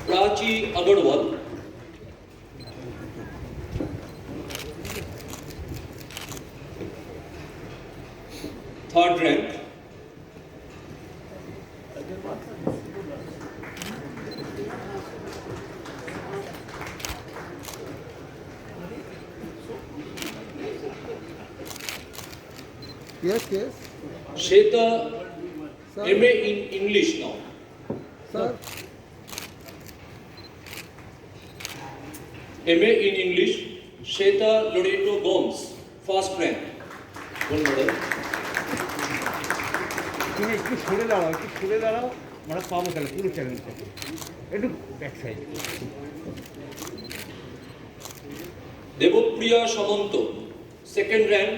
Prachi Agarwal. Third rank. Yes, yes. Sheta Sir. MA in English now. Sir. MA in English, Sheta Loreto Gomes, first rank. Gold medal. তুমি একটু সরে দাঁড়াও আমরা পাবো তাহলে পুরো চ্যালেঞ্জটাকে একটু back side Devopriya Samanto, second rank,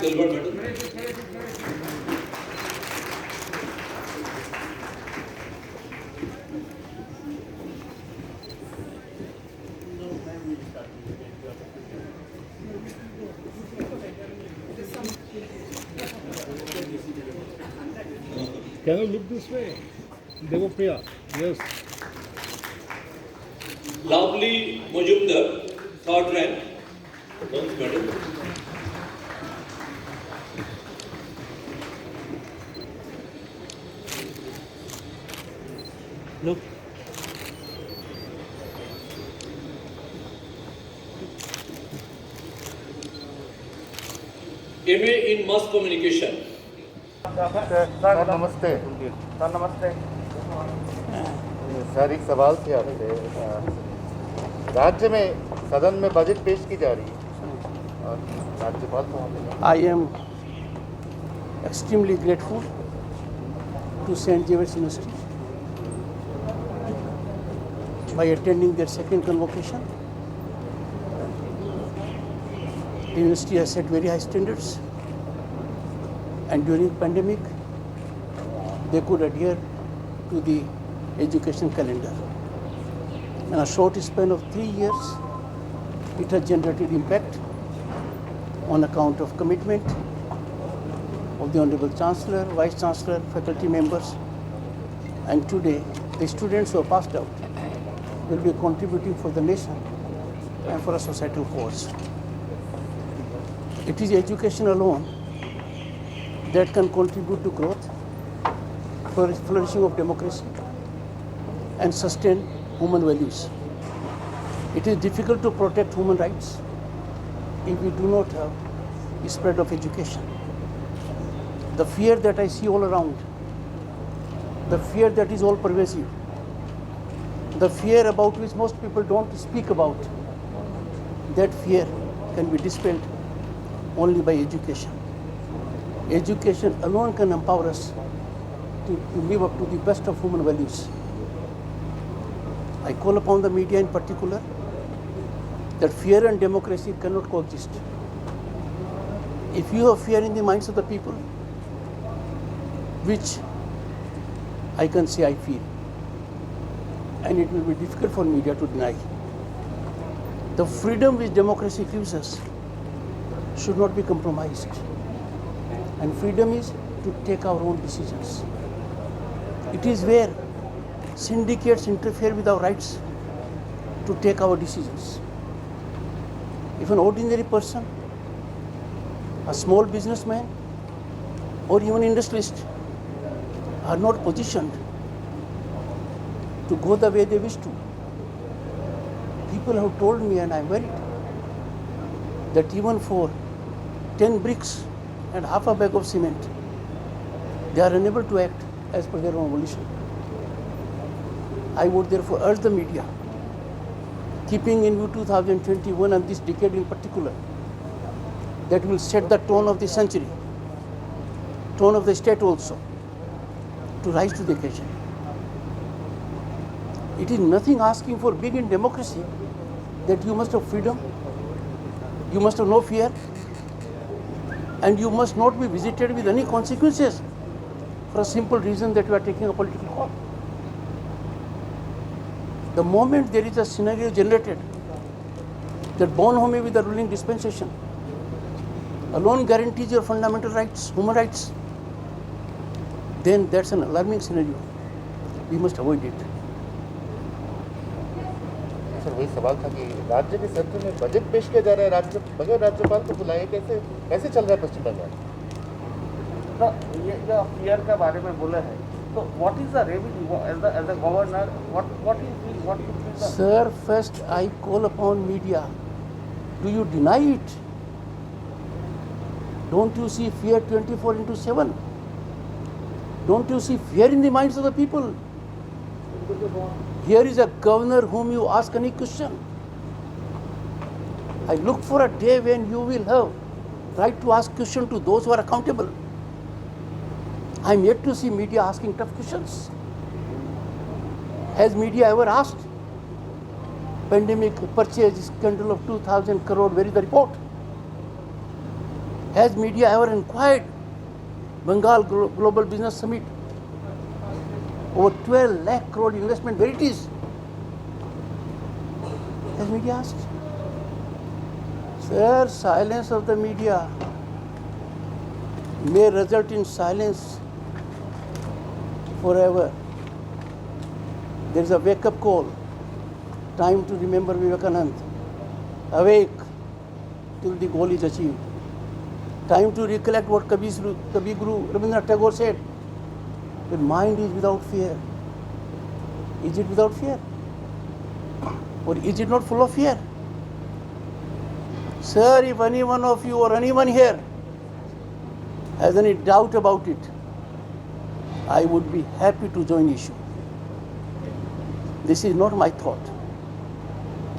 silver medal. Can you look this way? Devopriya, yes. Lovely Majumdar, third rank, bronze medal. Look. MA in Mass Communication. Sir नमस्ते। सर नमस्ते। सर एक सवाल थे आपसे। राज्य में सदन में बजट पेश की जा रही है और राज्यपाल महोदय I am extremely grateful to St. Xavier's University by attending their second convocation. The university has set very high standards, and during pandemic, they could adhere to the education calendar. In a short span of 3 years, it has generated impact on account of commitment of the Honorable Chancellor, Vice Chancellor, faculty members, and today the students who are passed out will be contributing for the nation and for a societal cause. It is education alone that can contribute to growth, flourishing of democracy, and sustain human values. It is difficult to protect human rights if we do not have a spread of education. The fear that I see all around, the fear that is all pervasive, the fear about which most people don't speak about, that fear can be dispelled only by education. Education alone can empower us to live up to the best of human values. I call upon the media in particular that fear and democracy cannot coexist. If you have fear in the minds of the people, which I can say I feel, and it will be difficult for media to deny, the freedom which democracy gives us should not be compromised. And freedom is to take our own decisions. It is where syndicates interfere with our rights to take our decisions. If an ordinary person, a small businessman, or even industrialist are not positioned to go the way they wish to, people have told me, and I'm worried, that even for 10 bricks and half a bag of cement, they are unable to act as per their own volition. I would therefore urge the media, keeping in view 2021 and this decade in particular, that will set the tone of the century, tone of the state also, to rise to the occasion. It is nothing asking for big in democracy that you must have freedom, you must have no fear, and you must not be visited with any consequences for a simple reason that you are taking a political call. The moment there is a scenario generated that Bonhomme with the ruling dispensation alone guarantees your fundamental rights, human rights, then that's an alarming scenario. We must avoid it. वही सवाल था कि राज्य के सत्र में budget पेश किया जा रहा है, राज्य बगैर राज्यपाल को बुलाए, कैसे कैसे चल रहा है पश्चिम बंगाल? तो ये जो फियर के बारे में बोले हैं, तो what is the revenue as the governor, what is Sir, first I call upon media. Do you deny it? Don't you see fear 24/7? Don't you see fear in the minds of the people? Here is a governor whom you ask any question. I look for a day when you will have right to ask question to those who are accountable. I am yet to see media asking tough questions. Has media ever asked? Pandemic purchase scandal of 2,000 crore, where is the report? Has media ever inquired? Bengal Global Business Summit, over 12 lakh crore investment, where it is? Has media asked? Sir, silence of the media may result in silence forever. There is a wake-up call. Time to remember Vivekananda. Awake till the goal is achieved. Time to recollect what Kavi Guru Rabindranath Tagore said. The mind is without fear. Is it without fear? Or is it not full of fear? Sir, if any one of you or anyone here has any doubt about it, I would be happy to join issue. This is not my thought.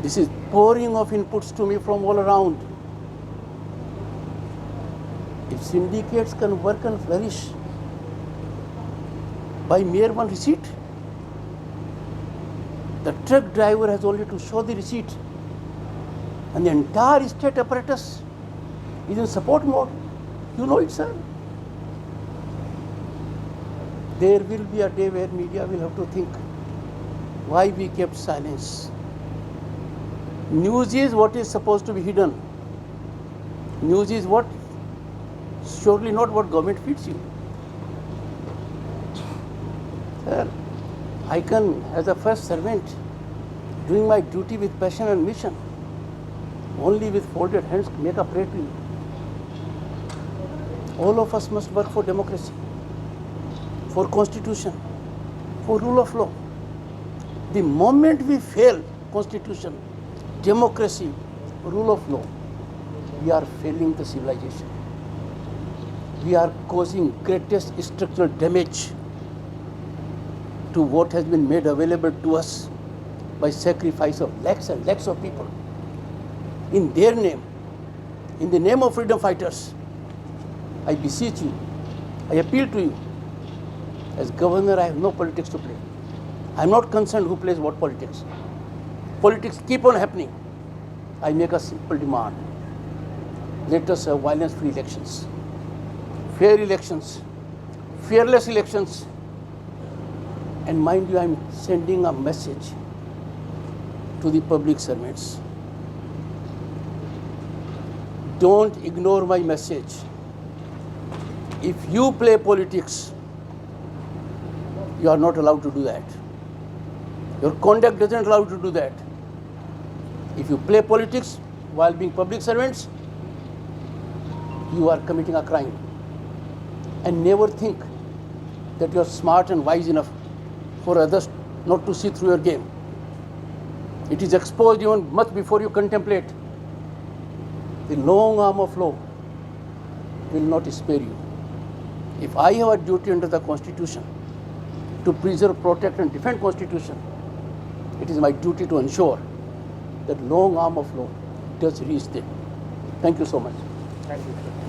This is pouring of inputs to me from all around. If syndicates can work and flourish by mere one receipt, the truck driver has only to show the receipt and the entire state apparatus is in support mode. You know it, sir. There will be a day where media will have to think why we kept silence. News is what is supposed to be hidden. News is what? Surely not what government feeds you. Sir, I can, as a first servant, doing my duty with passion and mission, only with folded hands make a prayer to you. All of us must work for democracy, for constitution, for rule of law. The moment we fail constitution, democracy, rule of law, we are failing the civilization. We are causing greatest structural damage to what has been made available to us by sacrifice of lakhs and lakhs of people. In their name, in the name of freedom fighters, I beseech you, I appeal to you. As governor, I have no politics to play. I am not concerned who plays what politics. Politics keep on happening. I make a simple demand. Let us have violence-free elections, fair elections, fearless elections. And mind you, I am sending a message to the public servants. Don't ignore my message. If you play politics, you are not allowed to do that. Your conduct doesn't allow you to do that. If you play politics while being public servants, you are committing a crime. And never think that you are smart and wise enough for others not to see through your game. It is exposed even much before you contemplate. The long arm of law will not spare you. If I have a duty under the Constitution to preserve, protect and defend Constitution, it is my duty to ensure that long arm of law does reach them. Thank you so much. Thank you, sir.